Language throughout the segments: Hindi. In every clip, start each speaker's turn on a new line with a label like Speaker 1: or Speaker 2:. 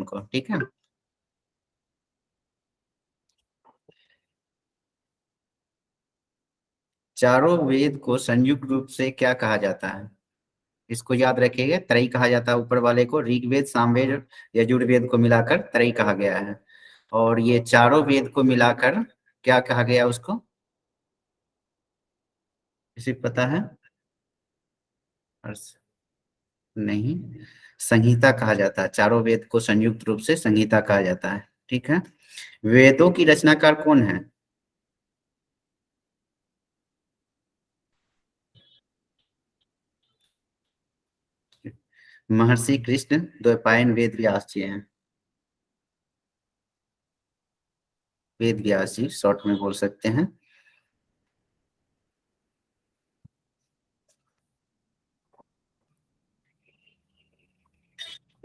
Speaker 1: उनको, ठीक है। चारों वेद को संयुक्त रूप से क्या कहा जाता है? इसको याद रखिएगा, त्रयी कहा जाता है ऊपर वाले को। ऋग्वेद, सामवेद, यजुर्वेद को मिलाकर त्रयी कहा गया है। और ये चारों वेद को मिलाकर क्या कहा गया उसको, किसी को पता है? नहीं, संहिता कहा जाता है। चारों वेद को संयुक्त रूप से संहिता कहा जाता है, ठीक है। वेदों की रचनाकार कौन है? महर्षि कृष्ण द्वैपायन वेद व्यास जी हैं। वेद व्यास जी शॉर्ट में बोल सकते हैं।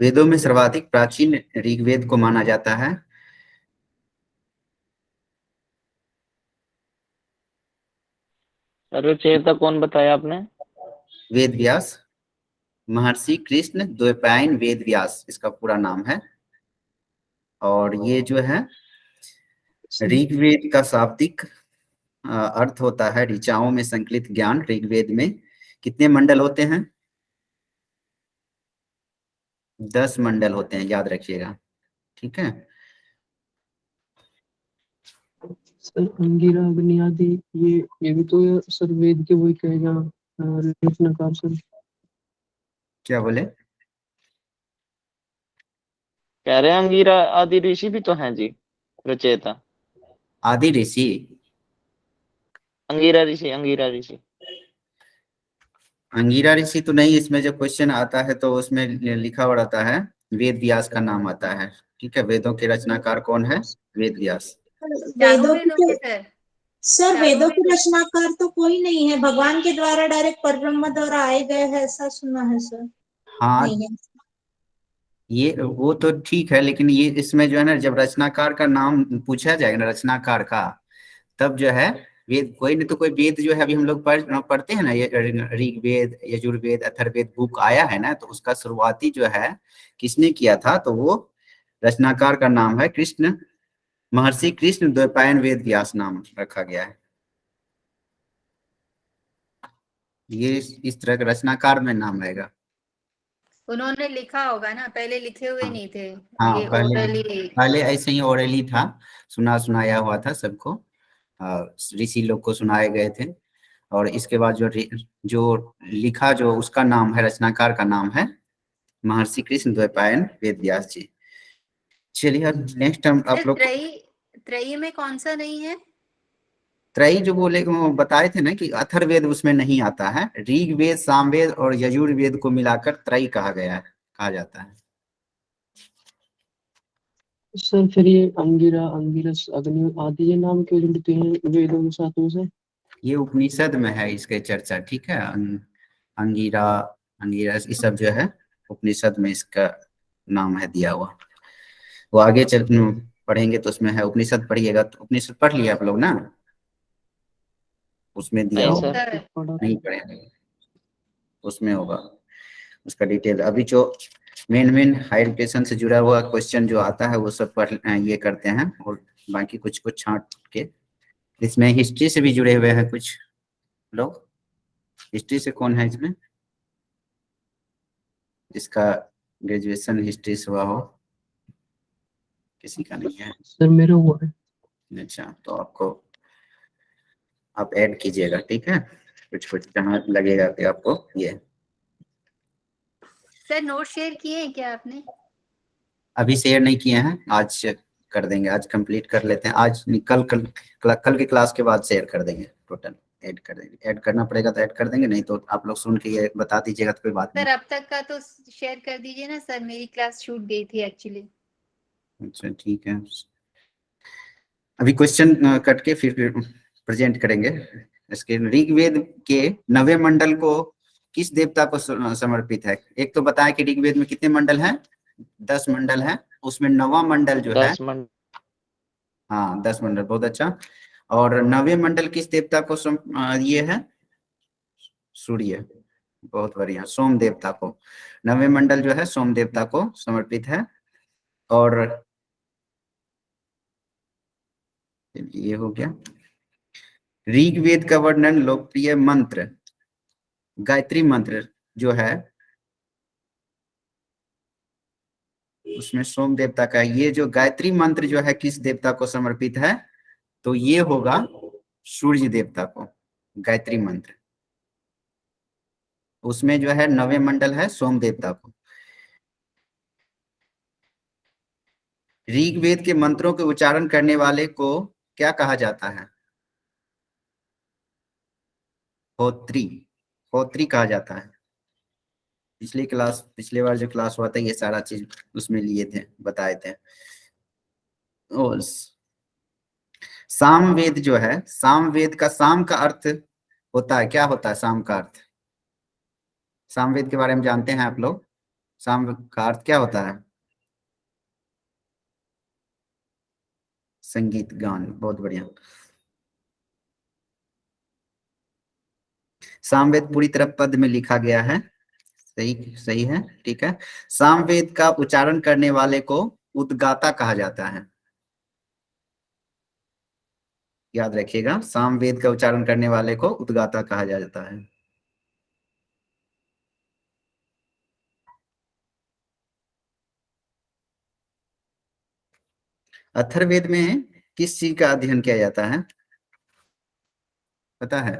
Speaker 1: वेदों में सर्वाधिक प्राचीन ऋग्वेद को माना जाता है।
Speaker 2: रचयिता कौन बताया आपने?
Speaker 1: वेद व्यास, महर्षि कृष्ण द्वैपायन वेद व्यास इसका पूरा नाम है। और ये जो है ऋग्वेद का शाब्दिक अर्थ होता है ऋचाओं में संकलित ज्ञान। ऋग्वेद में कितने मंडल होते हैं? 10 मंडल होते हैं, याद रखिएगा, ठीक है।
Speaker 3: सर अंगिरा, अग्नि आदि, ये भी तो सर वेद के वही कहेगा रचनाकार सर।
Speaker 1: क्या बोले?
Speaker 2: कह रहे हैं अंगीरा आदि ऋषि भी तो हैं जी रचयिता।
Speaker 1: आदि ऋषि?
Speaker 2: अंगीरा ऋषि, अंगीरा ऋषि।
Speaker 1: अंगिरा ऋषि तो नहीं, इसमें जब क्वेश्चन आता है तो उसमें लिखा हुआ रहता है वेद व्यास का नाम आता है, ठीक है। वेदों के रचनाकार कौन है? वेद व्यास।
Speaker 4: चारों
Speaker 5: वेदों
Speaker 4: वेदों
Speaker 5: की
Speaker 4: के सर,
Speaker 5: सर
Speaker 4: चारों
Speaker 5: वेदों के
Speaker 4: वेदों
Speaker 5: रचनाकार तो कोई नहीं है, भगवान के द्वारा डायरेक्ट परब्रह्म द्वारा आए गए हैं, ऐसा सुना है सर।
Speaker 1: हाँ,
Speaker 5: नहीं है।
Speaker 1: ये वो तो ठीक है, लेकिन ये इसमें जो है ना, जब रचनाकार का नाम पूछा जाएगा ना, रचनाकार का, तब जो है वेद, कोई नहीं तो कोई वेद जो है अभी हम लोग पढ़ते हैं ना, ये ऋग्वेद, यजुर्वेद, अथर्ववेद बुक आया है ना, तो उसका शुरुआती जो है किसने किया था, तो वो रचनाकार का नाम है कृष्ण, महर्षि कृष्ण द्वैपायन वेद व्यास नाम रखा गया है। ये इस तरह का रचनाकार में नाम आएगा।
Speaker 4: उन्होंने लिखा होगा ना, पहले लिखे हुए
Speaker 1: हाँ
Speaker 4: नहीं थे।
Speaker 1: हाँ,
Speaker 4: ये
Speaker 1: पहले
Speaker 4: ओरली।
Speaker 1: पहले ऐसे ही ओरली था, सुना सुनाया हुआ था सबको, ऋषि लोग को सुनाए गए थे। और इसके बाद जो लिखा, जो उसका नाम है, रचनाकार का नाम है महर्षि कृष्ण द्वैपायन वेद व्यास जी। चलिए अब नेक्स्ट हम आप लोग
Speaker 4: त्रयी, त्रयी में कौन सा नहीं है?
Speaker 1: त्रयी जो बोले, वो बताए थे ना कि अथर्ववेद उसमें नहीं आता है। ऋग्वेद, सामवेद और यजुर्वेद को मिलाकर त्रयी कहा गया है, कहा जाता है।
Speaker 3: सर फिर ये अंगिरा, अंगिरस, अग्नि आदि ये नाम क्यों जुड़ते हैं वेदों के साथ में से?
Speaker 1: ये उपनिषद में है इसके चर्चा, ठीक है। अंगिरा, अंगिरस, ये सब जो है उपनिषद में इसका नाम है दिया हुआ। वो आगे चल पढ़ेंगे तो उसमें है, उपनिषद पढ़िएगा तो, उपनिषद पढ़ लिया आप लोग ना, उसमें दिया
Speaker 2: नहीं
Speaker 1: होगा।
Speaker 2: सर।
Speaker 1: नहीं पढ़े? उसमें होगा उसका डिटेल। अभी जो मेन मेन हायर एजुकेशन से जुड़ा हुआ क्वेश्चन जो आता है वो सब पढ़ ये करते हैं, और बाकी कुछ कुछ छांट के। इसमें हिस्ट्री से भी जुड़े हुए हैं कुछ लोग। हिस्ट्री से कौन है इसमें, जिसका ग्रेजुएशन हिस्ट्री से हुआ हो? किसी का नहीं है?
Speaker 3: सर मेरा हुआ है।
Speaker 1: अच्छा, तो आपको, आप ऐड कीजिएगा, ठीक है। कुछ कुछ जहाँ लगेगा कि आपको ये।
Speaker 4: सर नोट शेयर किए हैं क्या आपने?
Speaker 1: अभी शेयर नहीं किए हैं, आज कर देंगे, आज कंप्लीट कर लेते हैं। आज कल की क्लास के बाद शेयर कर देंगे, टोटल ऐड कर देंगे। ऐड करना पड़ेगा तो ऐड कर देंगे, नहीं तो आप लोग सुन के ये बता दीजिएगा तो कोई बात नहीं।
Speaker 4: सर अब तक का तो शेयर कर दीजिए ना सर, मेरी क्लास छूट गई थी एक्चुअली।
Speaker 1: अच्छा ठीक है, अभी क्वेश्चन कट के फिर प्रेजेंट करेंगे। इसके ऋग्वेद के 9वें मंडल को किस देवता को समर्पित है? एक तो बताया कि ऋग्वेद में कितने मंडल हैं? 10 मंडल हैं, उसमें 9वां मंडल जो है,
Speaker 2: 10 मंडल।
Speaker 1: हाँ 10 मंडल, बहुत अच्छा। और 9वें मंडल किस देवता को ये है? सूर्य, बहुत बढ़िया, सोम देवता को। 9वें मंडल जो है सोम देवता को समर्पित है। और ये हो गया। ऋग्वेद का वर्णन लोकप्रिय मंत्र गायत्री मंत्र जो है उसमें सोम देवता का, ये जो गायत्री मंत्र जो है किस देवता को समर्पित है, तो ये होगा सूर्य देवता को गायत्री मंत्र। उसमें जो है नवे मंडल है सोम देवता को। ऋग्वेद के मंत्रों के उच्चारण करने वाले को क्या कहा जाता है? होत्री, होत्री कहा जाता है। पिछले बार जो क्लास हुआ था ये सारा चीज उसमें लिए थे, बताए थे। और सामवेद जो है, सामवेद का साम का अर्थ होता है, क्या होता है साम का अर्थ? सामवेद के बारे में जानते हैं आप लोग? साम का अर्थ क्या होता है? संगीत, गान, बहुत बढ़िया। सामवेद पूरी तरह पद में लिखा गया है, सही सही है, ठीक है। सामवेद का उच्चारण करने वाले को उद्गाता कहा जाता है, याद रखिएगा, सामवेद का उच्चारण करने वाले को उद्गाता कहा जाता है। अथर्ववेद में किस चीज का अध्ययन किया जाता है, पता है?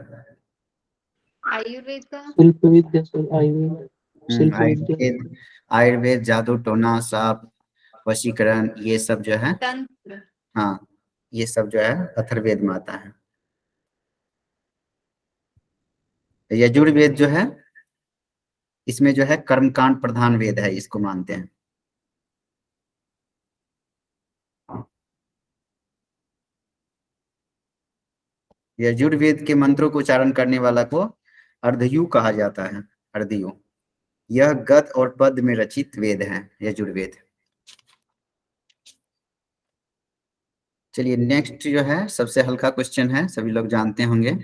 Speaker 4: आयुर्वेद का।
Speaker 3: शिल्प विद्या सर, आयुर्वेद शिल्प विद्या।
Speaker 1: आयुर्वेद, आयुर्वेद, जादू टोना, साप, वशीकरण, ये सब जो है,
Speaker 4: तंत्र।
Speaker 1: हाँ, ये सब जो है अथर्ववेद में आता है। यजुर्वेद जो है इसमें जो है कर्मकांड प्रधान वेद है, इसको मानते हैं। यजुर्वेद के मंत्रों को उच्चारण करने वाला को अर्धयु कहा जाता है, अर्धयु। यह गद और पद में रचित वेद है यजुर्वेद। चलिए नेक्स्ट जो है सबसे हल्का क्वेश्चन है, सभी लोग जानते होंगे।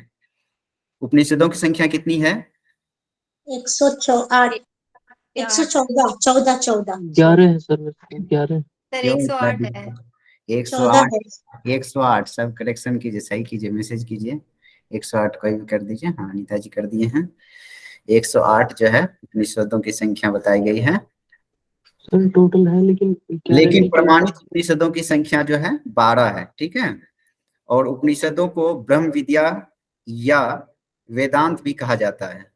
Speaker 1: उपनिषदों की संख्या कितनी है?
Speaker 5: 108 114 14 14
Speaker 3: 11 है सर, 11।
Speaker 4: सर
Speaker 1: क्यों
Speaker 4: 108 है।
Speaker 5: 14
Speaker 1: 108,
Speaker 5: है।
Speaker 1: 108 सब करेक्शन कीजिए, सही कीजिए, मैसेज कीजिए। 108 कोई भी कर दीजिए। हाँ, अनीता जी कर दिए हैं। 108 जो है उपनिषदों की संख्या बताई गई है।
Speaker 3: सर टोटल है, लेकिन 11
Speaker 1: लेकिन
Speaker 3: की
Speaker 1: प्रमाणित उपनिषदों की संख्या जो है 12 है, ठीक है। और उपनिषदों को ब्रह्म विद्या या वेदांत भी कहा जाता है,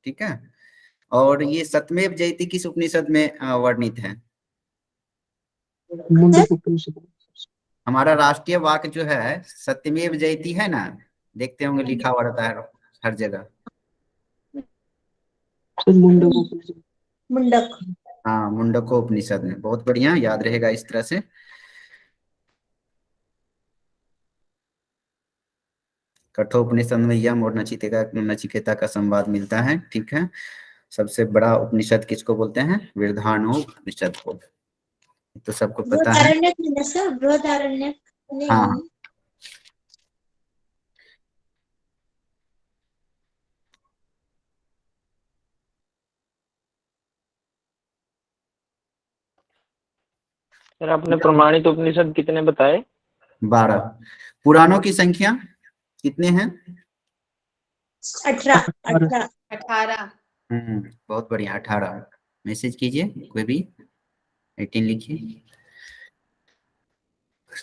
Speaker 1: ठीक है। और ये सत्यमेव जयते किस उपनिषद में वर्णित है?
Speaker 3: मुंडक उपनिषद।
Speaker 1: हमारा राष्ट्रीय वाक्य जो है सत्यमेव जयते है ना, देखते होंगे लिखा हुआ रहता है हर जगह।
Speaker 3: सर मुंडक उपनिषद।
Speaker 5: मुंडक।
Speaker 1: हाँ, मुंडको उपनिषद में, बहुत बढ़िया, याद रहेगा इस तरह से। कठोपनिषद में यम और नचिकेता का संवाद मिलता है, ठीक है। सबसे बड़ा उपनिषद किसको बोलते हैं? बृहदारण्यक को, तो सबको पता है।
Speaker 5: बृहदारण्यक नहीं ना सर, बृहदारण्यक नहीं।
Speaker 1: हाँ,
Speaker 2: सर आपने प्रमाणित उपनिषद कितने बताए?
Speaker 1: 12। पुराणों की संख्या कितने हैं?
Speaker 5: 18 18
Speaker 4: 18।
Speaker 1: बहुत बढ़िया, 18। मैसेज कीजिए कोई भी, 18 लिखिए।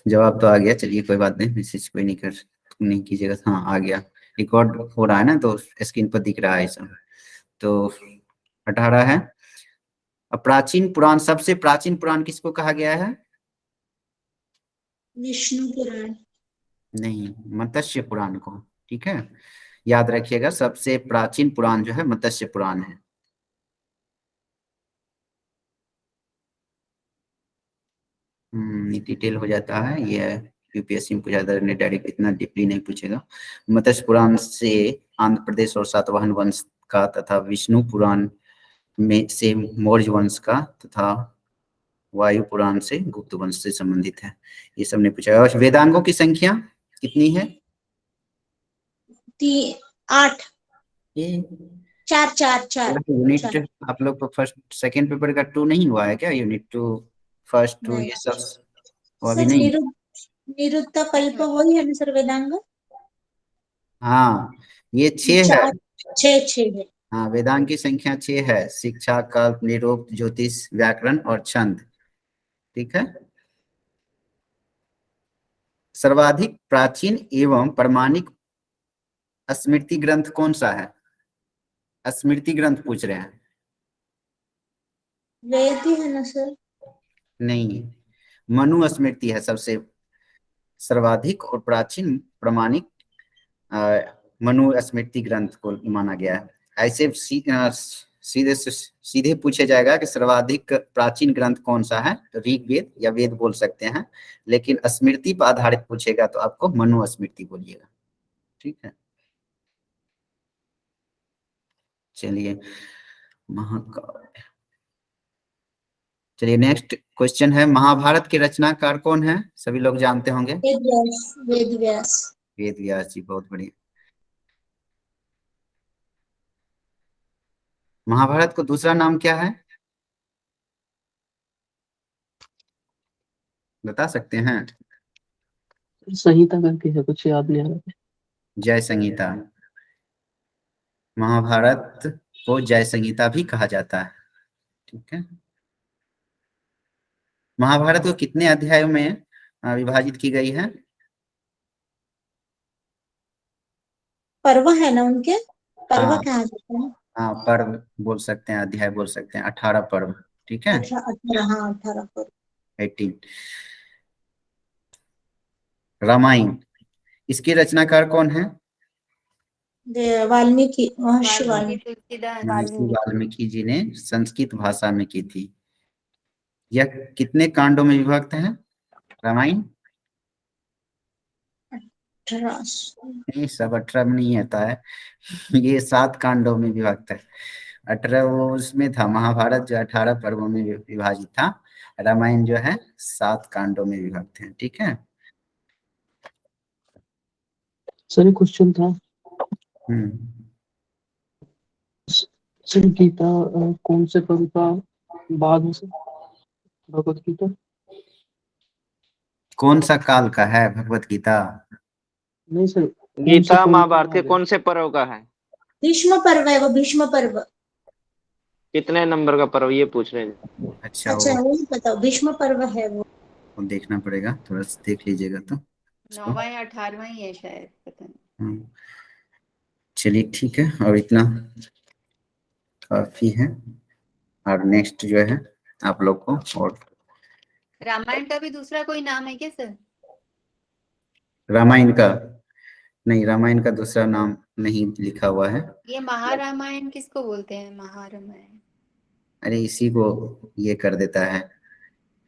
Speaker 1: जवाब तो आ गया, चलिए कोई बात नहीं, मैसेज कोई नहीं कीजिएगा। हाँ, आ गया, रिकॉर्ड हो रहा है ना, तो स्क्रीन पर दिख रहा है सब। तो 18 है। प्राचीन पुराण, सबसे प्राचीन पुराण किसको कहा गया है?
Speaker 5: विष्णु पुराण।
Speaker 1: नहीं, मत्स्य पुराण को, ठीक है। याद रखिएगा, सबसे प्राचीन पुराण जो है मत्स्य पुराण है। डिटेल हो जाता है ये, यूपीएससी में पूछा था, डायरेक्ट इतना डीपली नहीं पूछेगा। मत्स्य पुराण से आंध्र प्रदेश और सातवाहन वंश का, तथा विष्णु पुराण में से मौर्य वंश का, तथा वायु पुराण से गुप्त वंश से संबंधित है। ये सब ने पूछा। और वेदांगों की संख्या कितनी है?
Speaker 5: 8
Speaker 1: ये
Speaker 5: 4 4 4
Speaker 1: यूनिट आप लोग को फर्स्ट सेकंड पेपर का 2 नहीं हुआ है क्या? यूनिट 2 फर्स्ट टू,
Speaker 5: नहीं
Speaker 1: ये सब वो अभी
Speaker 5: सर,
Speaker 1: नहीं।
Speaker 5: निरुद्ध कल्प वही है ना सर, वेदांग?
Speaker 1: हाँ, ये 6 है।
Speaker 5: चार, छह है।
Speaker 1: हाँ, वेदांग की संख्या 6 है। शिक्षा, कल्प, निरुक्त, ज्योतिष, व्याकरण और छंद। ठीक है। सर्वाधिक प्राचीन एवं प्रमाणिक स्मृति ग्रंथ कौन सा है? स्मृति ग्रंथ पूछ रहे हैं।
Speaker 5: वेद ही है ना सर?
Speaker 1: नहीं, मनुस्मृति है सबसे सर्वाधिक और प्राचीन प्रमाणिक मनुस्मृति ग्रंथ को माना गया है। ऐसे सीधे सीधे पूछे जाएगा कि सर्वाधिक प्राचीन ग्रंथ कौन सा है, तो ऋग्वेद या वेद बोल सकते हैं, लेकिन स्मृति पर आधारित पूछेगा तो आपको मनुस्मृति बोलिएगा। ठीक है, चलिए महाकाव्य। चलिए नेक्स्ट क्वेश्चन है, महाभारत के रचनाकार कौन है? सभी लोग जानते होंगे,
Speaker 5: वेद व्यास, वेद व्यास।
Speaker 1: वेद व्यास जी। बहुत बढ़िया। महाभारत को दूसरा नाम क्या है, बता सकते हैं?
Speaker 3: संहिता करके है, कुछ याद नहीं आ रहा।
Speaker 1: जय संहिता। महाभारत को जय संहिता भी कहा जाता है। ठीक है। महाभारत को कितने अध्यायों में विभाजित की गई है?
Speaker 5: पर्व है ना उनके, पर्व
Speaker 1: हाँ
Speaker 5: कहा जाता है।
Speaker 1: हाँ, पर्व बोल सकते हैं, अध्याय बोल सकते हैं, 18 पर्व। ठीक है,
Speaker 5: 18, हाँ 18 पर्व।
Speaker 1: 18। रामायण, इसके रचनाकार कौन है?
Speaker 5: वाल्मीकि, महर्षि वाल्मीकि।
Speaker 4: तुलसीदास।
Speaker 1: महर्षि वाल्मीकि जी ने संस्कृत भाषा में की थी। यह कितने कांडों में विभक्त है रामायण?
Speaker 5: 18।
Speaker 1: नहीं, सब 18 में नहीं आता है। ये 7 कांडों में विभक्त है। 18 वो उसमें था, महाभारत जो 18 पर्वों में विभाजित था, रामायण जो है 7 कांडों में विभक्त है। ठीक है।
Speaker 3: सर एक क्वेश्चन था, सर गीता कौन से पर्व का बाद में सर, भगवत गीता?
Speaker 1: कौन सा काल का है भगवत गीता?
Speaker 3: नहीं सर, कौन से
Speaker 2: गीता
Speaker 3: पर्व
Speaker 2: महाभारत के
Speaker 3: बाद है?
Speaker 2: कौन से पर्व का है?
Speaker 5: भीष्म पर्व है वो, भीष्म पर्व।
Speaker 2: कितने नंबर का पर्व ये पूछ रहे हैं?
Speaker 1: अच्छा,
Speaker 5: अच्छा वो नहीं बताओ, भीष्म पर्व है वो।
Speaker 1: देखना पड़ेगा, थोड़ा सा देख लीजिएगा तो उसको।
Speaker 4: 9वां या 18वां ही है शायद, पता नहीं।
Speaker 1: चलिए ठीक है, और इतना काफी है। और नेक्स्ट जो है आप लोग को, और
Speaker 4: रामायण का भी दूसरा कोई नाम है क्या सर?
Speaker 1: रामायण का नहीं, रामायण का दूसरा नाम नहीं लिखा हुआ है।
Speaker 4: ये महारामायण किसको बोलते हैं, महारामायण?
Speaker 1: अरे इसी को ये कर देता है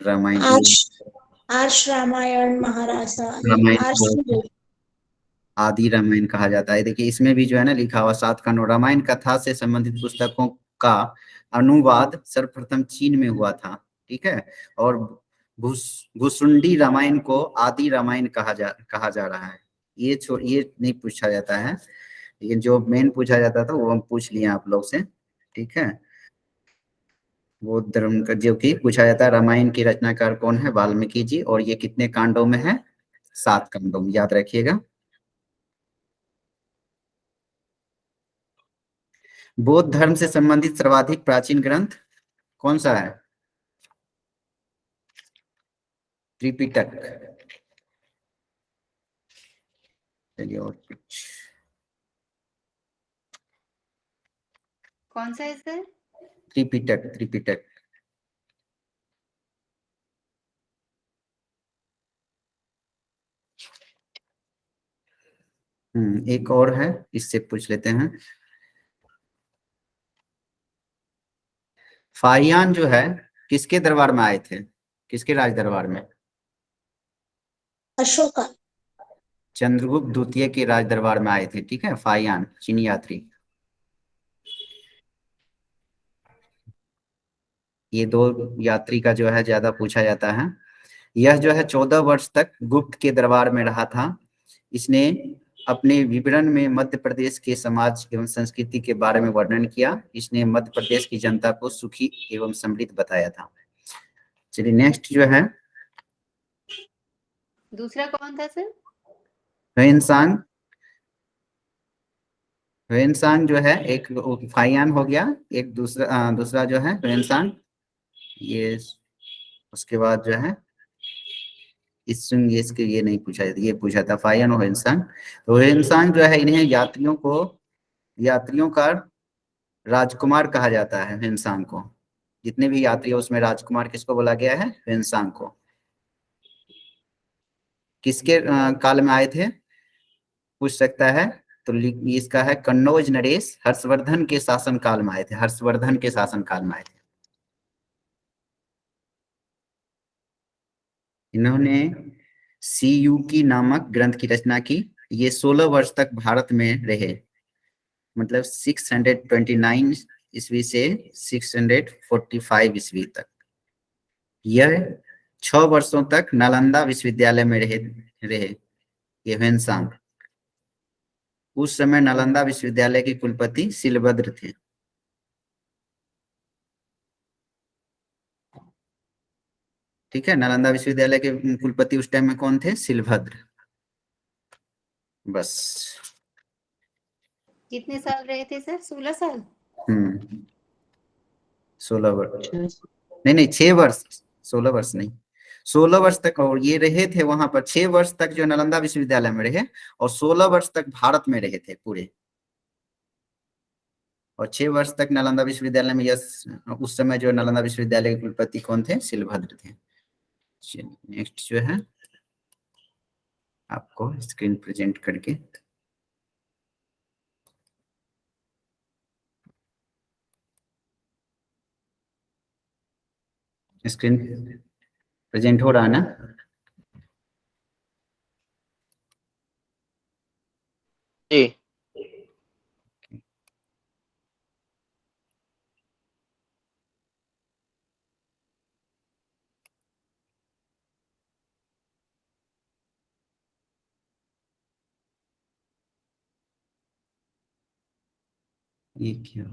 Speaker 1: रामायण।
Speaker 5: आर्ष रामायण, महारासा,
Speaker 1: रामायण
Speaker 5: आर्ष
Speaker 1: को
Speaker 5: भी।
Speaker 1: आदि रामायण कहा जाता है। देखिए इसमें भी जो है ना लिखा हुआ 7 कांड। रामायण कथा से संबंधित पुस्तकों का अनुवाद सर्वप्रथम चीन में हुआ था। ठीक है, और भुसुंडी रामायण को आदि रामायण कहा जा रहा है। ये नहीं पूछा जाता है, लेकिन जो मेन पूछा जाता था वो हम पूछ लिए आप लोग से। ठीक है, बौद्ध धर्म का जो कि पूछा जाता है, रामायण की रचनाकार कौन है? वाल्मीकि जी। और ये कितने कांडों में है? 7 कांडों में, याद रखिएगा। बौद्ध धर्म से संबंधित सर्वाधिक प्राचीन ग्रंथ कौन सा है? त्रिपिटक। चलिए और कुछ,
Speaker 4: कौन सा है सर?
Speaker 1: त्रिपिटक, त्रिपिटक। एक और है, इससे पूछ लेते हैं। फाहियान जो है किसके दरबार में आए थे, किसके राज दरबार में?
Speaker 5: अशोका।
Speaker 1: चंद्रगुप्त द्वितीय के राज दरबार में आए थे। ठीक है, फाहियान चीनी यात्री। ये 2 यात्री का जो है ज्यादा पूछा जाता है। यह जो है 14 वर्ष तक गुप्त के दरबार में रहा था। इसने अपने विवरण में मध्य प्रदेश के समाज एवं संस्कृति के बारे में वर्णन किया। इसने मध्य प्रदेश की जनता को सुखी एवं समृद्ध बताया था। चलिए नेक्स्ट जो है
Speaker 4: दूसरा कौन था सर?
Speaker 1: ह्वेनसांग। ह्वेनसांग जो है एक फाइयान हो गया, एक दूसरा जो है ह्वेनसांग, ये उसके बाद जो है इसके ये नहीं पूछा, ये पूछा था फाइयान और ह्वेनसांग। तो ह्वेनसांग जो है इन्हें यात्रियों का राजकुमार कहा जाता है। ह्वेनसांग को, जितने भी यात्री है उसमें राजकुमार किसको बोला गया है? ह्वेनसांग को। किसके काल में आए थे पूछ सकता है, तो इसका है कन्नौज नरेश हर्षवर्धन के शासन काल में आए थे। हर्षवर्धन के शासन काल में आए थे। इन्होंने सीयूकी नामक ग्रंथ की रचना की। ये 16 वर्ष तक भारत में रहे, मतलब 629 ईस्वी से 645 ईस्वी तक। यह 6 वर्षों तक नालंदा विश्वविद्यालय में रहे ये ह्वेनसांग। उस समय नालंदा विश्वविद्यालय के कुलपति शिलभद्र थे। ठीक है, नालंदा विश्वविद्यालय के कुलपति उस टाइम में कौन थे? शिलभद्र। बस।
Speaker 4: कितने साल रहे थे सर? 16 साल?
Speaker 1: 16 वर्ष,
Speaker 3: 6
Speaker 1: नहीं 6 वर्ष, 16 वर्ष नहीं, 16 वर्ष तक। और ये रहे थे वहां पर 6 वर्ष तक जो नालंदा विश्वविद्यालय में रहे, और 16 वर्ष तक भारत में रहे थे पूरे। और 6 वर्ष तक नालंदा विश्वविद्यालय में, यस, उस समय जो नालंदा विश्वविद्यालय के कुलपति कौन थे? शिलभद्र थे। नेक्स्ट जो है आपको स्क्रीन प्रेजेंट करके स्क्रीन प्रेजेंट हो रहा है ना?
Speaker 2: जी।
Speaker 1: ये क्या?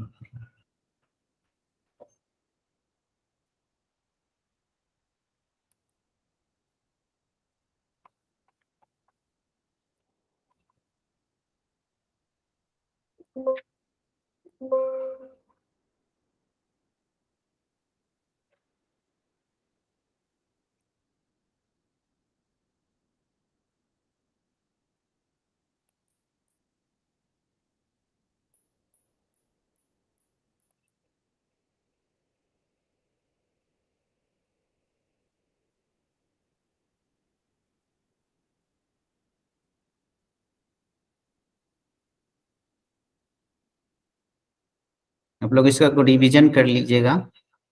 Speaker 1: आप लोग इसका को रिवीजन कर लीजिएगा।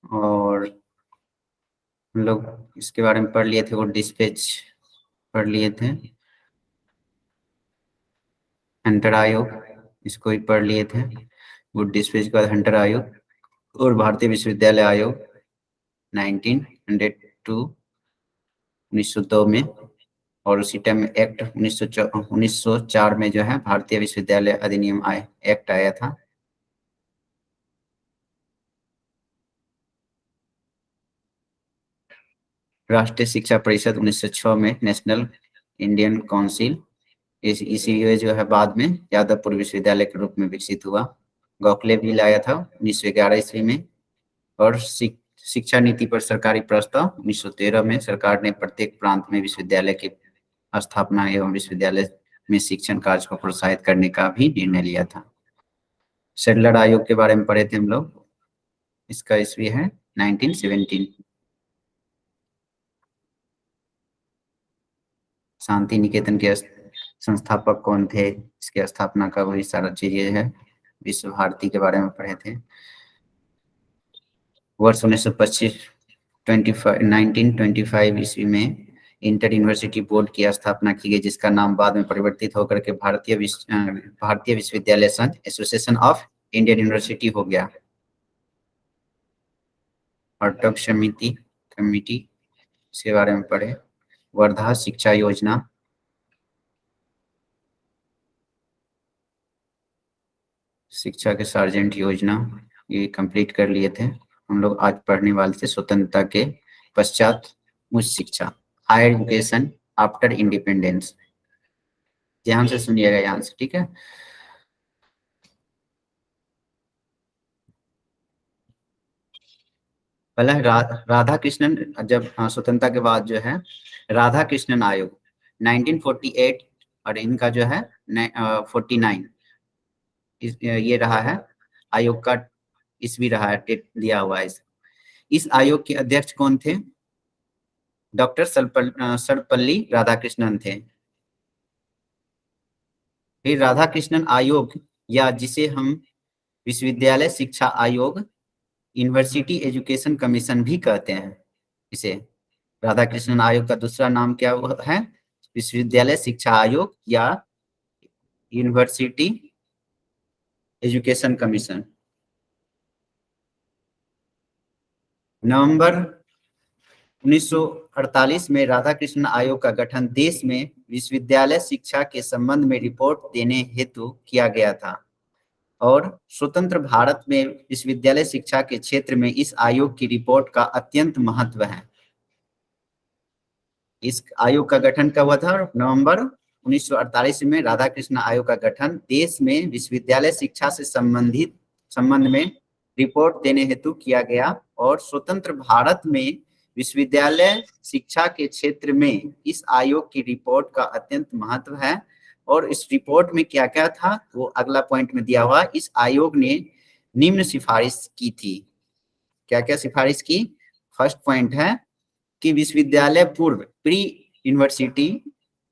Speaker 1: और हम लोग इसके बारे में पढ़ लिए थे, वो डिस्पैच पढ़ लिए थे, हंटर आयोग, इसको भी पढ़ लिए थे। वो डिस्पैच के बाद हंटर आयोग और भारतीय विश्वविद्यालय आयोग 1902 1902 में, और उसी टाइम में एक्ट 1904 में जो है भारतीय विश्वविद्यालय अधिनियम एक्ट आया था। राष्ट्रीय शिक्षा परिषद 1906 में, नेशनल इंडियन काउंसिल, इसी जो है बाद में यादवपुर विश्वविद्यालय के रूप में विकसित हुआ। गोखले बिल आया था 1911 ईस्वी में। और शिक्षा नीति पर सरकारी प्रस्ताव 1913 में, सरकार ने प्रत्येक प्रांत में विश्वविद्यालय की स्थापना एवं विश्वविद्यालय में शिक्षण कार्य को प्रोत्साहित करने का भी निर्णय लिया था। सेडलर आयोग के बारे में पढ़े थे हम लोग, इसका ईस्वी है 1917। शांति निकेतन के संस्थापक कौन थे, इसकी स्थापना का वही सारा चीजें है। विश्व भारती के बारे में पढ़े थे। वर्ष 1925 ईस्वी में इंटर यूनिवर्सिटी बोर्ड की स्थापना की गई, जिसका नाम बाद में परिवर्तित होकर के भारतीय विश्वविद्यालय संघ, एसोसिएशन ऑफ इंडियन यूनिवर्सिटी हो गया। और टक कमेटी इसके बारे में पढ़े। वर्धा शिक्षा योजना, शिक्षा के सार्जेंट योजना, ये कंप्लीट कर लिए थे हम लोग। आज पढ़ने वाले थे स्वतंत्रता के पश्चात उच्च शिक्षा, हायर एजुकेशन आफ्टर इंडिपेंडेंस। ध्यान से सुनिएगा यहाँ से, ठीक है। पहला है राधा कृष्णन, जब स्वतंत्रता के बाद जो है राधा कृष्णन आयोग 1948 और इनका जो है 49 ये रहा है आयोग का ईस्वी रहा है, डेट दिया हुआ है। इस आयोग के अध्यक्ष कौन थे? डॉक्टर सर्वपल्ली राधाकृष्णन थे। फिर राधाकृष्णन आयोग, या जिसे हम विश्वविद्यालय शिक्षा आयोग, यूनिवर्सिटी एजुकेशन कमीशन भी कहते हैं इसे। राधाकृष्णन आयोग का दूसरा नाम क्या है? विश्वविद्यालय शिक्षा आयोग या यूनिवर्सिटी एजुकेशन कमीशन। नवंबर 1948 में राधाकृष्णन आयोग का गठन देश में विश्वविद्यालय शिक्षा के संबंध में रिपोर्ट देने हेतु किया गया था और स्वतंत्र भारत में विश्वविद्यालय शिक्षा के क्षेत्र में इस आयोग की रिपोर्ट का अत्यंत महत्व है। इस आयोग का गठन कब हुआ था? नवंबर 1948 में राधाकृष्ण आयोग का गठन देश में विश्वविद्यालय शिक्षा से संबंध में रिपोर्ट देने हेतु किया गया और स्वतंत्र भारत में विश्वविद्यालय शिक्षा के क्षेत्र में इस आयोग की रिपोर्ट का अत्यंत महत्व है। और इस रिपोर्ट में क्या क्या था वो अगला पॉइंट में दिया हुआ। इस आयोग ने निम्न सिफारिश की थी। क्या क्या सिफारिश की? फर्स्ट पॉइंट है कि विश्वविद्यालय पूर्व प्री यूनिवर्सिटी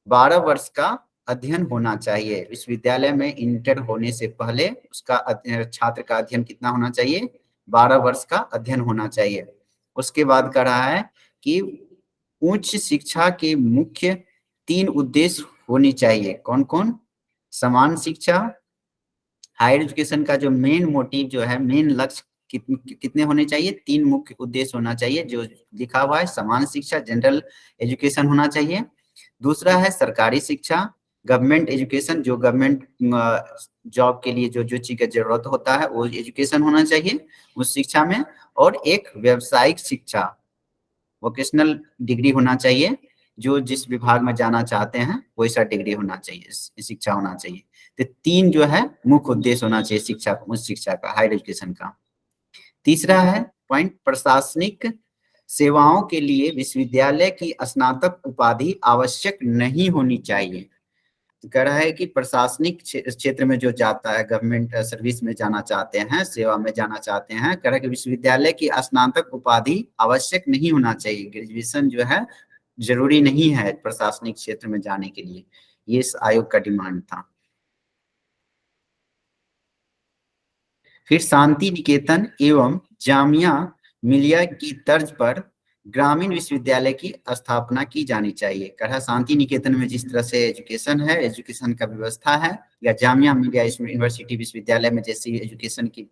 Speaker 1: 12 वर्ष का अध्ययन होना चाहिए। विश्वविद्यालय में इंटर होने से पहले उसका छात्र का अध्ययन कितना होना चाहिए? 12 वर्ष का अध्ययन होना चाहिए। उसके बाद कह रहा है कि उच्च शिक्षा के मुख्य 3 उद्देश्य होनी चाहिए। कौन कौन? समान शिक्षा, हायर एजुकेशन का जो मेन मोटिव जो है, मेन लक्ष्य कितने होने चाहिए? 3 मुख्य उद्देश्य होना चाहिए जो लिखा हुआ है। समान शिक्षा, जनरल एजुकेशन होना चाहिए। दूसरा है सरकारी शिक्षा, गवर्नमेंट एजुकेशन, जो गवर्नमेंट जॉब के लिए जो चीज का जरूरत होता है वो एजुकेशन होना चाहिए उस शिक्षा में। और एक व्यावसायिक शिक्षा, वोकेशनल डिग्री होना चाहिए, जो जिस विभाग में जाना चाहते हैं वैसा डिग्री होना चाहिए, शिक्षा होना चाहिए। तो 3 जो है मुख्य उद्देश्य होना चाहिए शिक्षा, उस शिक्षा का, हायर एजुकेशन का। तीसरा है पॉइंट, प्रशासनिक सेवाओं के लिए विश्वविद्यालय की स्नातक उपाधि आवश्यक नहीं होनी चाहिए। कह रहा है कि प्रशासनिक क्षेत्र में जो जाता है, गवर्नमेंट सर्विस में जाना चाहते हैं, सेवा में जाना चाहते हैं, कह रहा है कि विश्वविद्यालय की स्नातक उपाधि आवश्यक नहीं होना चाहिए। ग्रेजुएशन जो है जरूरी नहीं है प्रशासनिक क्षेत्र में जाने के लिए। ये इस आयोग का डिमांड था। फिर शांति निकेतन एवं जामिया मिलिया की तर्ज पर ग्रामीण विश्वविद्यालय की स्थापना की जानी चाहिए। कहा शांति निकेतन में जिस तरह से एजुकेशन है, एजुकेशन का व्यवस्था है, या जामिया मिलिया यूनिवर्सिटी विश्वविद्यालय में जैसी एजुकेशन की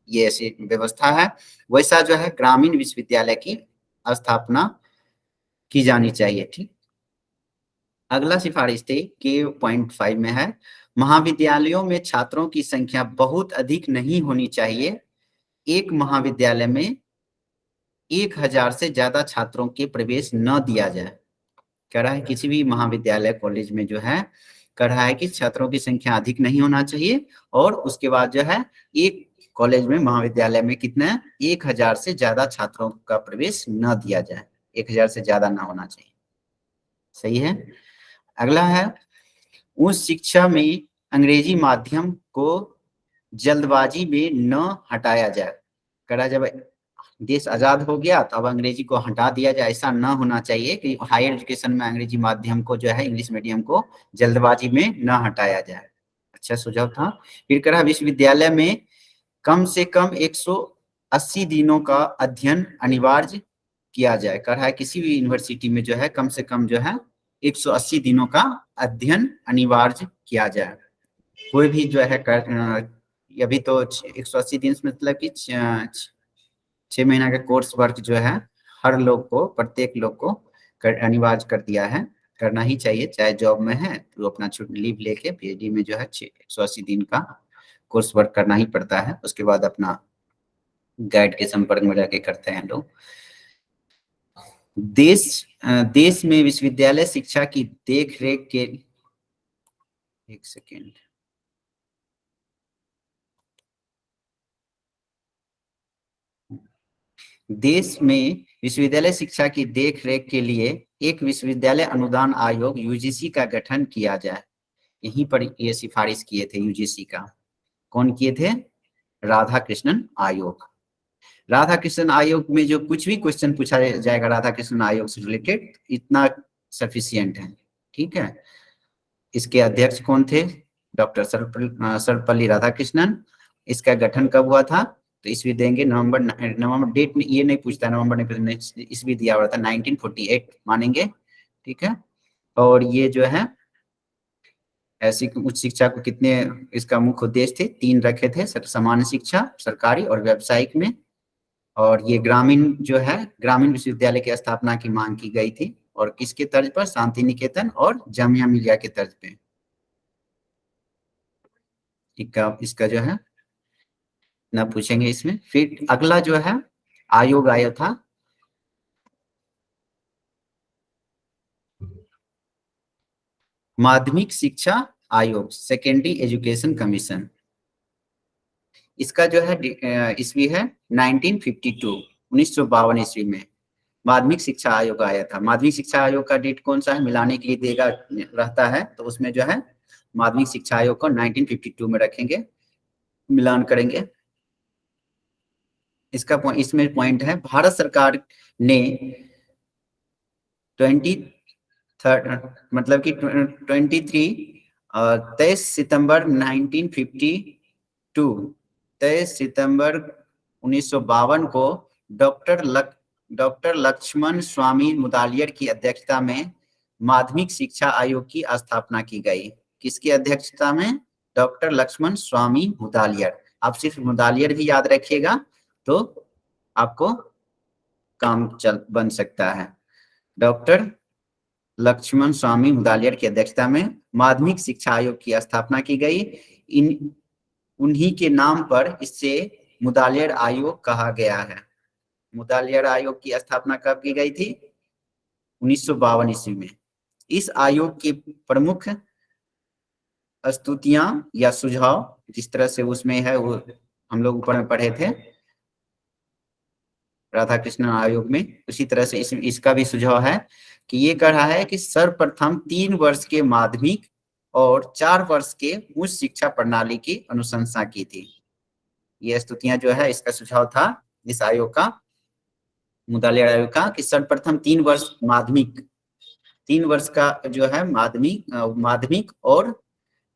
Speaker 1: ये ऐसी व्यवस्था है, वैसा जो है ग्रामीण विश्वविद्यालय की स्थापना की जानी चाहिए। ठीक। अगला सिफारिश थी कि पॉइंट 5 में है, महाविद्यालयों में छात्रों की संख्या बहुत अधिक नहीं होनी चाहिए। एक महाविद्यालय में 1000 से ज्यादा छात्रों के प्रवेश न दिया जाए। कह रहा है किसी भी महाविद्यालय कॉलेज में जो है, कह रहा है कि छात्रों की संख्या अधिक नहीं होना चाहिए। और उसके बाद जो है एक कॉलेज में, महाविद्यालय में कितना, 1000 से ज्यादा छात्रों का प्रवेश न दिया जाए। 1000 से ज्यादा ना होना चाहिए। सही है। अगला है, उच्च शिक्षा में अंग्रेजी माध्यम को जल्दबाजी में न हटाया जाए। कह रहा जब देश आजाद हो गया तो अब अंग्रेजी को हटा दिया जाए, ऐसा न होना चाहिए कि हायर एजुकेशन में अंग्रेजी माध्यम को जो है, इंग्लिश मीडियम को जल्दबाजी में न हटाया जाए। अच्छा सुझाव था। फिर कह रहा विश्वविद्यालय में कम से कम 180 दिनों का अध्ययन अनिवार्य किया जाए। कह रहा है किसी भी यूनिवर्सिटी में जो है कम से कम जो है 180 दिनों का अध्ययन अनिवार्य किया जाए। कोई भी जो है अभी तो 180 दिन मतलब कि 6 महीना का कोर्स वर्क जो है हर लोग को, प्रत्येक लोग को अनिवार्य कर दिया है, करना ही चाहिए। चाहे जॉब में है तो अपना छुट्टी लीव लेके पीएचडी में जो है 180 दिन का कोर्स वर्क करना ही पड़ता है। उसके बाद अपना गाइड के संपर्क में रहकर करते हैं लोग। देश में विश्वविद्यालय शिक्षा की देख रेख के, एक सेकेंड, देश में विश्वविद्यालय शिक्षा की देख रेख के लिए एक विश्वविद्यालय अनुदान आयोग यूजीसी का गठन किया जाए। यहीं पर ये सिफारिश किए थे यूजीसी का। कौन किए थे? राधाकृष्णन आयोग। राधाकृष्णन आयोग में जो कुछ भी क्वेश्चन पूछा जाएगा राधाकृष्णन आयोग से रिलेटेड, इतना सफिशियंट है। ठीक है। इसके अध्यक्ष कौन थे? डॉक्टर सर्वपल्ली राधाकृष्णन। इसका गठन कब हुआ था? तो ईस्वी देंगे नवंबर डेट में ये नहीं पूछता, नवंबर नहीं, ईस्वी दिया हुआ था 1948 मानेंगे। ठीक है। और ये जो है ऐसी उच्च शिक्षा को कितने, इसका मुख्य उद्देश्य थे 3 रखे थे, सामान्य शिक्षा, सरकारी और व्यावसायिक में। और ये ग्रामीण जो है ग्रामीण विश्वविद्यालय की स्थापना की मांग की गई थी। और किसके तर्ज पर? शांति निकेतन और जामिया मिलिया के तर्ज पे। इसका जो है ना पूछेंगे इसमें। फिर अगला जो है आयोग आया था माध्यमिक शिक्षा आयोग, सेकेंडरी एजुकेशन कमीशन। इसका जो है ईस्वी है 1952, 1952 ईस्वी में माध्यमिक शिक्षा आयोग आया था। माध्यमिक शिक्षा आयोग का डेट कौन सा है? मिलाने के लिए देगा रहता है, तो उसमें जो है माध्यमिक शिक्षा आयोग को 1952 में रखेंगे, मिलान करेंगे। इसमें पॉइंट है, भारत सरकार ने 23 सितंबर 1952, 23 सितंबर 1952 को डॉक्टर लक्ष्मण स्वामी मुदालियर की अध्यक्षता में माध्यमिक शिक्षा आयोग की स्थापना की गई। किसकी अध्यक्षता में? डॉक्टर लक्ष्मण स्वामी मुदालियर। आप सिर्फ मुदालियर भी याद रखिएगा तो आपको काम बन सकता है। डॉक्टर लक्ष्मण स्वामी मुदालियर की अध्यक्षता में माध्यमिक शिक्षा आयोग की स्थापना की गई। उन्हीं के नाम पर इसे मुदालियर आयोग कहा गया है। मुदालियर आयोग की स्थापना कब की गई थी? 1952 ईस्वी में। इस आयोग के प्रमुख स्तुतियां या सुझाव, जिस तरह से उसमें है वो हम लोग ऊपर में पढ़े थे राधाकृष्णन आयोग में, उसी तरह से इसका भी सुझाव है कि ये कह रहा है कि सर्वप्रथम 3 वर्ष के माध्यमिक और 4 वर्ष के उच्च शिक्षा प्रणाली की अनुशंसा की थी। ये स्तुतियां जो है इसका सुझाव था इस आयोग का, मुदालियर आयोग का, कि सर्वप्रथम 3 वर्ष माध्यमिक, 3 वर्ष का जो है माध्यमिक और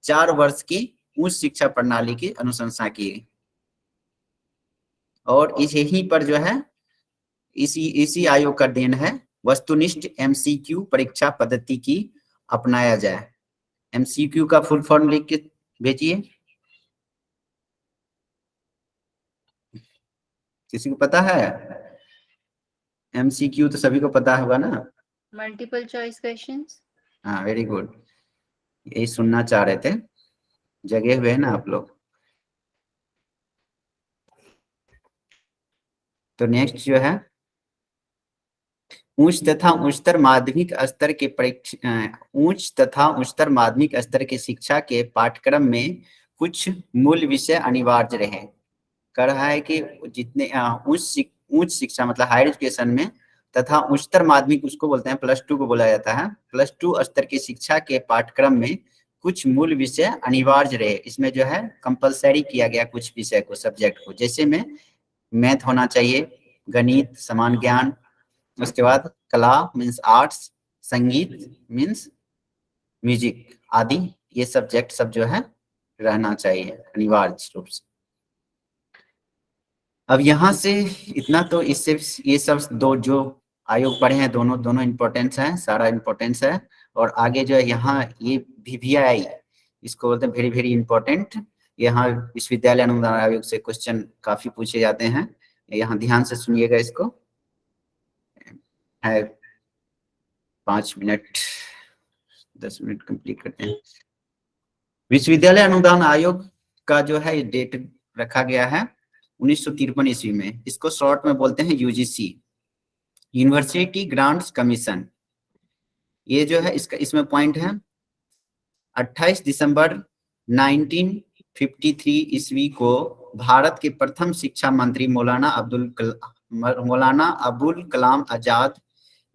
Speaker 1: 4 वर्ष की उच्च शिक्षा प्रणाली की अनुशंसा की। और यहीं पर जो है इसी आयोग का देन है वस्तुनिष्ठ एमसीक्यू परीक्षा पद्धति की अपनाया जाए। एमसीक्यू का फुल फॉर्म लिख के भेजिए। किसी को पता है? एमसीक्यू तो सभी को पता होगा ना।
Speaker 4: Multiple choice questions.
Speaker 1: हाँ, वेरी गुड, यही सुनना चाह रहे थे, जगे हुए हैं ना आप लोग। तो नेक्स्ट जो है उच्च तथा उच्चतर माध्यमिक स्तर के शिक्षा के पाठ्यक्रम में कुछ मूल विषय अनिवार्य रहे। कह रहा है कि जितने उच्च शिक्षा मतलब हायर एजुकेशन में तथा उच्चतर माध्यमिक, उसको बोलते हैं +2 को बोला जाता है, +2 स्तर की शिक्षा के पाठ्यक्रम में कुछ मूल विषय अनिवार्य रहे। इसमें जो है कंपलसरी किया गया कुछ विषय को, सब्जेक्ट को, जैसे में मैथ होना चाहिए, गणित, समान ज्ञान, उसके बाद कला मीन्स आर्ट्स, संगीत मीन्स म्यूजिक आदि, ये सब्जेक्ट सब जो है रहना चाहिए अनिवार्य रूप से। अब यहाँ से इतना तो इससे ये सब दो जो आयोग पढ़े हैं दोनों इम्पोर्टेंस है, सारा इम्पोर्टेंस है। और आगे जो है यहाँ ये VVII, इसको बोलते हैं वेरी वेरी इंपॉर्टेंट। यहाँ विश्वविद्यालय अनुदान आयोग से क्वेश्चन काफी पूछे जाते हैं, यहाँ ध्यान से सुनिएगा। इसको है 5 मिनट 10 मिनट कंप्लीट करते हैं। विश्वविद्यालय अनुदान आयोग का जो है डेट रखा गया है 1953 ईस्वी में। इसको शॉर्ट में बोलते हैं यूजीसी। यूनिवर्सिटी ग्रांट्स कमीशन, ये जो है इसमें पॉइंट है 28 दिसंबर 1953 ईस्वी को भारत के प्रथम शिक्षा मंत्री मौलाना अबुल कलाम आजाद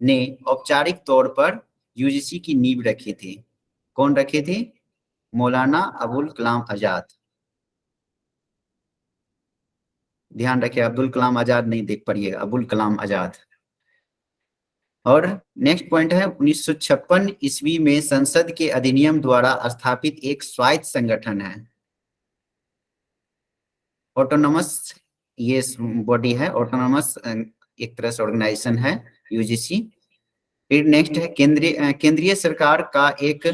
Speaker 1: ने औपचारिक तौर पर यूजीसी की नींव रखी थी। कौन रखे थे? मौलाना अबुल कलाम आजाद। ध्यान रखिए, अब्दुल कलाम आजाद नहीं देख पड़िएगा, अबुल कलाम आजाद। और नेक्स्ट पॉइंट है 1956 ईस्वी में संसद के अधिनियम द्वारा स्थापित एक स्वायत्त संगठन है, ऑटोनोमस, ये बॉडी है, ऑटोनोमस एक तरह से ऑर्गेनाइजेशन है यूजीसी। फिर नेक्स्ट है केंद्रीय सरकार का एक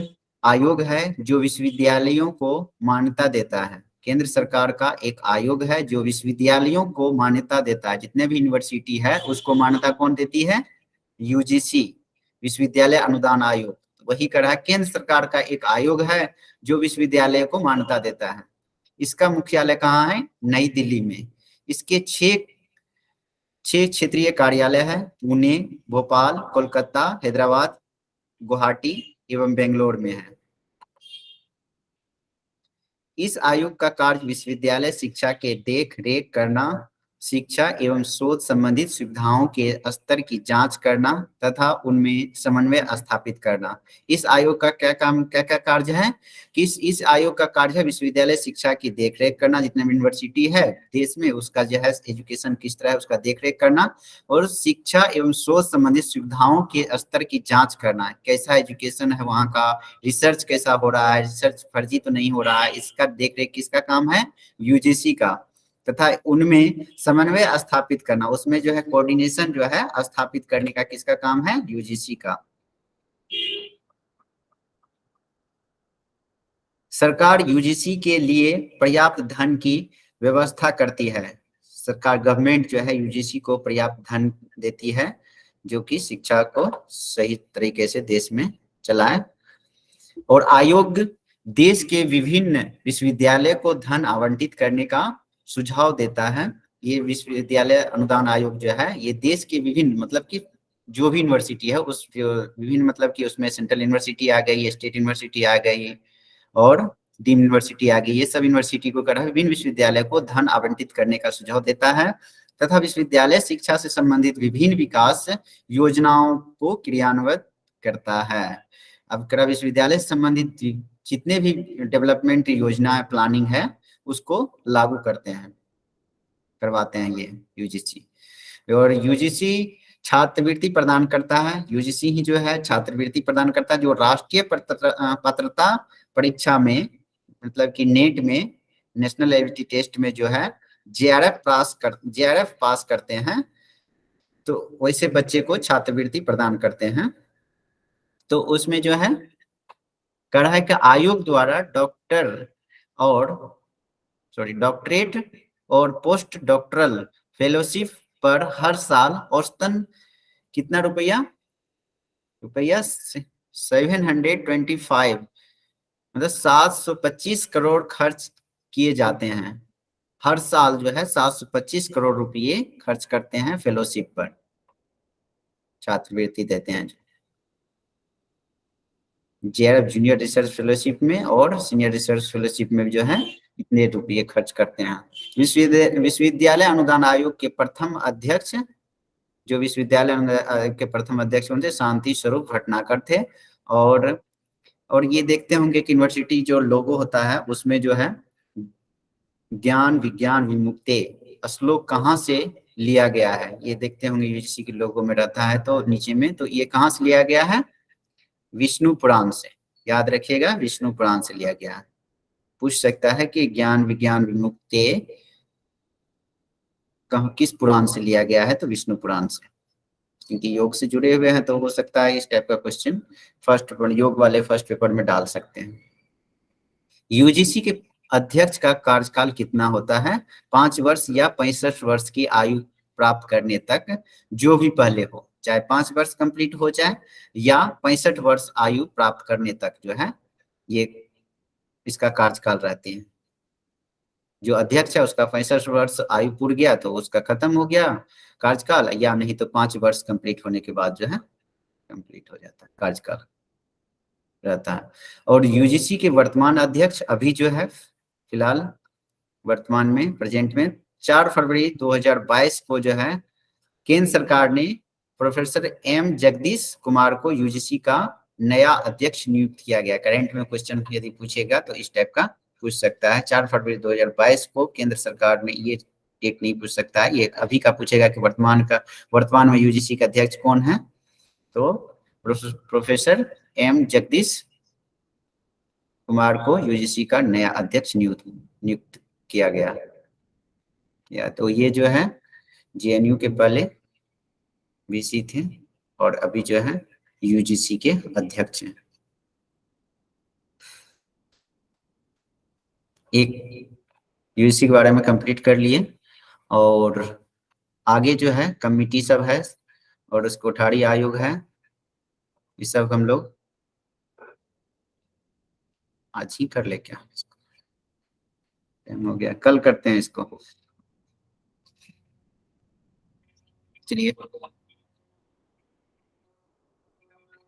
Speaker 1: आयोग है जो विश्वविद्यालयों को मान्यता देता है। केंद्र सरकार का एक आयोग है जो विश्वविद्यालयों को मान्यता देता है, जितने भी यूनिवर्सिटी है उसको मान्यता कौन देती है? यूजीसी, विश्वविद्यालय अनुदान आयोग। वही कर रहा है, केंद्र सरकार का एक आयोग है जो विश्वविद्यालय को मान्यता देता है। इसका मुख्यालय कहाँ है? नई दिल्ली में। इसके 6 क्षेत्रीय कार्यालय है, पुणे, भोपाल, कोलकाता, हैदराबाद, गुवाहाटी एवं बेंगलोर में है। इस आयोग का कार्य विश्वविद्यालय शिक्षा के देख रेख करना, शिक्षा एवं शोध संबंधित सुविधाओं के स्तर की जांच करना तथा उनमें समन्वय स्थापित करना। इस आयोग का क्या कार्य है? कि इस आयोग का कार्य है विश्वविद्यालय शिक्षा की देखरेख करना, जितने भी यूनिवर्सिटी है देश में उसका जो है एजुकेशन किस तरह है उसका देखरेख करना, और शिक्षा एवं शोध संबंधित सुविधाओं के स्तर की जांच करना, कैसा एजुकेशन है वहाँ का, रिसर्च कैसा हो रहा है, रिसर्च फर्जी तो नहीं हो रहा है, इसका देखरेख किसका काम है? यूजीसी का। तथा उनमें समन्वय स्थापित करना, उसमें जो है कोऑर्डिनेशन जो है स्थापित करने का किसका काम है? यूजीसी का। सरकार यूजीसी के लिए पर्याप्त धन की व्यवस्था करती है। सरकार, गवर्नमेंट जो है यूजीसी को पर्याप्त धन देती है जो कि शिक्षा को सही तरीके से देश में चलाए। और आयोग देश के विभिन्न विश्वविद्यालय को धन आवंटित करने का सुझाव देता है। ये विश्वविद्यालय अनुदान आयोग जो है ये देश के विभिन्न, मतलब कि जो भी यूनिवर्सिटी है उस विभिन्न, मतलब कि उसमें सेंट्रल यूनिवर्सिटी आ गई, स्टेट यूनिवर्सिटी आ गई और डीम्ड यूनिवर्सिटी आ गई, ये सब यूनिवर्सिटी को कर विभिन्न विश्वविद्यालय को धन आवंटित करने का सुझाव देता है तथा विश्वविद्यालय शिक्षा से संबंधित विभिन्न विकास योजनाओं को क्रियान्वित करता है। अब करा विश्वविद्यालय से संबंधित जितने भी डेवलपमेंट योजना प्लानिंग है उसको लागू करते हैं, करवाते हैं ये यूजीसी। और यूजीसी छात्रवृत्ति प्रदान करता है, यूजीसी ही जो है छात्रवृत्ति प्रदान करता है जो राष्ट्रीय पात्रता परीक्षा में, मतलब कि नेट में, नेशनल एबिलिटी टेस्ट में जो है जेआरएफ पास करते हैं तो वैसे बच्चे को छात्रवृत्ति प्रदान करते हैं। तो उसमें जो है कहा है कि आयोग द्वारा डॉक्टरेट और पोस्ट डॉक्टरल फेलोशिप पर हर साल औसतन कितना रुपया 725, मतलब 725 करोड़ खर्च किए जाते हैं। हर साल जो है 725 करोड़ रुपये खर्च करते हैं फेलोशिप पर, छात्रवृत्ति देते हैं जेआरएफ जूनियर रिसर्च फेलोशिप में, और सीनियर रिसर्च फेलोशिप में जो है इतने रुपये खर्च करते हैं। विश्वविद्यालय अनुदान आयोग के प्रथम अध्यक्ष, जो विश्वविद्यालय आयोग के प्रथम अध्यक्ष उनसे शांति स्वरूप भटनागर थे। और ये देखते होंगे कि यूनिवर्सिटी जो लोगो होता है उसमें जो है ज्ञान विज्ञान विमुक्ते श्लोक कहाँ से लिया गया है, ये देखते होंगे यूजीसी के लोगो में रहता है तो नीचे में, तो ये कहाँ से लिया गया है? विष्णु पुराण से, याद रखिएगा विष्णु पुराण से लिया गया है। पूछ सकता है कि ज्ञान विज्ञान विमुक्ते किस पुराण से लिया गया है, तो विष्णु पुराण से, क्योंकि योग से जुड़े हुए हैं तो हो सकता है इस टाइप का क्वेश्चन फर्स्ट पेपर, योग वाले फर्स्ट पेपर में डाल सकते हैं। यूजीसी के अध्यक्ष का कार्यकाल कितना होता है? 5 वर्ष या 65 वर्ष की आयु प्राप्त करने तक, जो भी पहले हो, चाहे 5 वर्ष कंप्लीट हो जाए या 65 वर्ष आयु प्राप्त करने तक जो है ये इसका कार्यकाल रहते हैं। जो अध्यक्ष है उसका 65 वर्ष आयु पूर गया तो उसका खत्म हो गया, कार्यकाल, या नहीं तो 5 वर्ष कंप्लीट होने के बाद जो है कंप्लीट हो जाता है, कार्यकाल रहता है। और यूजीसी के वर्तमान अध्यक्ष अभी जो है फिलहाल वर्तमान में प्रेजेंट में 4 फरवरी 2022 को जो है केंद्र सरकार ने प्रोफेसर एम जगदीश कुमार को यूजीसी का नया अध्यक्ष नियुक्त किया गया। करंट में क्वेश्चन यदि पूछेगा तो इस टाइप का पूछ सकता है। 4 फरवरी 2022 को केंद्र सरकार ने, ये डेट नहीं पूछ सकता है, ये अभी का पूछेगा कि वर्तमान में यूजीसी का अध्यक्ष कौन है, तो प्रोफेसर एम जगदीश कुमार को यूजीसी का नया अध्यक्ष नियुक्त किया गया। या तो ये जो है जेएनयू के पहले वीसी थे और अभी जो है यूजीसी के अध्यक्ष हैं। एक यूजीसी के बारे में कंप्लीट कर लिए, और आगे जो है कमिटी सब है और उस कोठारी आयोग है, ये सब हम लोग आज ही कर ले, क्या टाइम हो गया, कल करते हैं इसको। चलिए,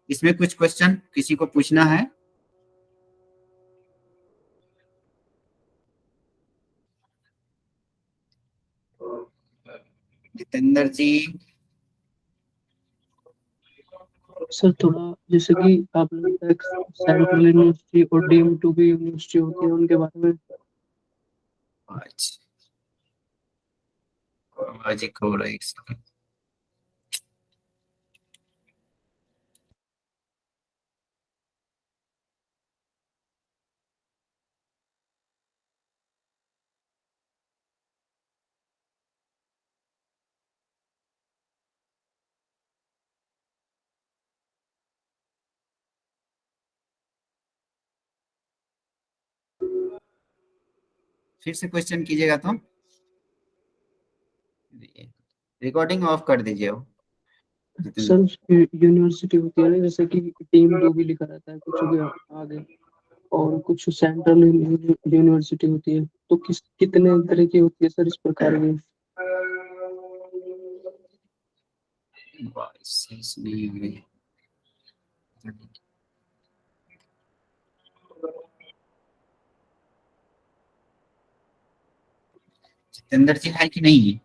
Speaker 1: इसमें कुछ क्वेश्चन किसी को पूछना है? जितेंद्र जी।
Speaker 3: सर थोड़ा जैसे कि आपने सेंट्रल यूनिवर्सिटी और डीम टू भी यूनिवर्सिटी होती है, उनके बारे में।
Speaker 1: आवाज एक हो रहा है, एक सेकंड। फिर से क्वेश्चन कीजिएगा तो रिकॉर्डिंग ऑफ कर दीजिए।
Speaker 3: सर यूनिवर्सिटी होती है ना, जैसे कि टीम टू भी लिखा रहता है कुछ भी आगे, और कुछ सेंट्रल यूनिवर्सिटी होती है, तो कितने तरह की होती है सर इस प्रकार की?
Speaker 1: जितेंद्र जी है कि नहीं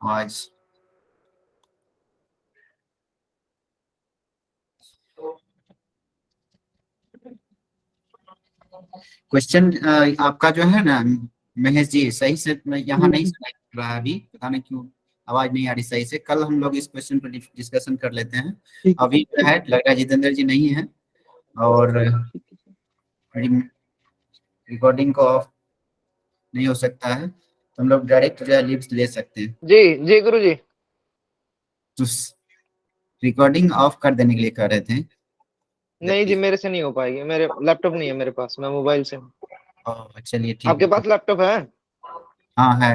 Speaker 1: आज? क्वेश्चन आपका जो है ना महेश जी, सही से यहाँ नहीं सुनाई रहा है अभी, पता नहीं क्यों आवाज नहीं आ रही सही से। कल हम लोग इस क्वेश्चन पर डिस्कशन कर लेते हैं। अभी जो है लग रहा है जितेंद्र जी नहीं है, और रिकॉर्डिंग को ऑफ नहीं हो सकता है, तो हम लोग डायरेक्ट जो है लिप्स ले सकते हैं।
Speaker 2: जी जी गुरु जी।
Speaker 1: तो रिकॉर्डिंग ऑफ कर देने के लिए कह रहे थे।
Speaker 2: नहीं जी, मेरे से नहीं हो पाएगी, मेरे लैपटॉप नहीं है मेरे पास, मैं मोबाइल से।
Speaker 1: चलिए ठीक
Speaker 2: आपके
Speaker 1: है।
Speaker 2: पास लैपटॉप है?
Speaker 1: हाँ है।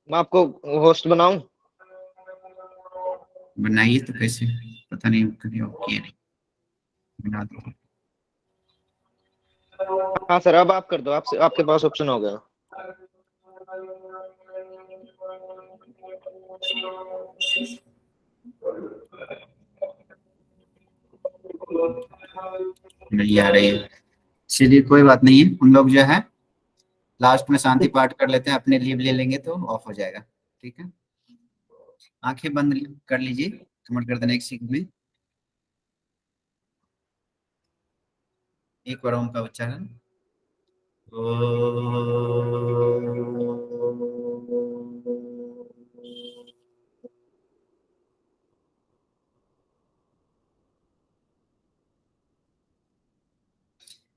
Speaker 2: मैं आपको होस्ट बनाऊं?
Speaker 1: बनाइए तो, कैसे पता नहीं कभी किए नहीं, बना दो।
Speaker 2: हाँ सर, अब आप कर दो, आपसे आपके पास ऑप्शन हो गया।
Speaker 1: नहीं आ रही है। चलिए कोई बात नहीं है, हम लोग जो है लास्ट में शांति पाठ कर लेते हैं, अपने लीव ले लेंगे तो ऑफ हो जाएगा। ठीक है, आंखें बंद कर लीजिए, कमेंट कर देना एक सीख में। एक बार ओम का उच्चारण।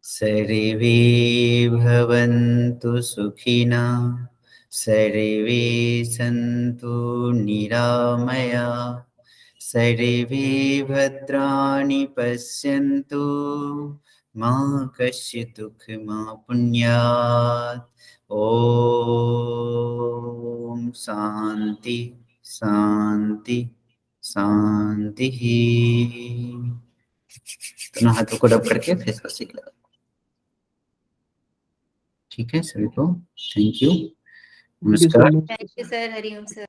Speaker 1: सर्वे भवन्तु सुखिनः, सर्वे सन्तु निरामया, सर्वे भद्राणि पश्यन्तु, मा कश्चित् दुःखमाप्नुयात्। ॐ शान्ति शान्ति शान्तिः। दोनों हाथों को रब करके फेस पर सीख लगा। ठीक है सभी को, थैंक यू, नमस्कार।
Speaker 4: Thank you sir, Hariom sir.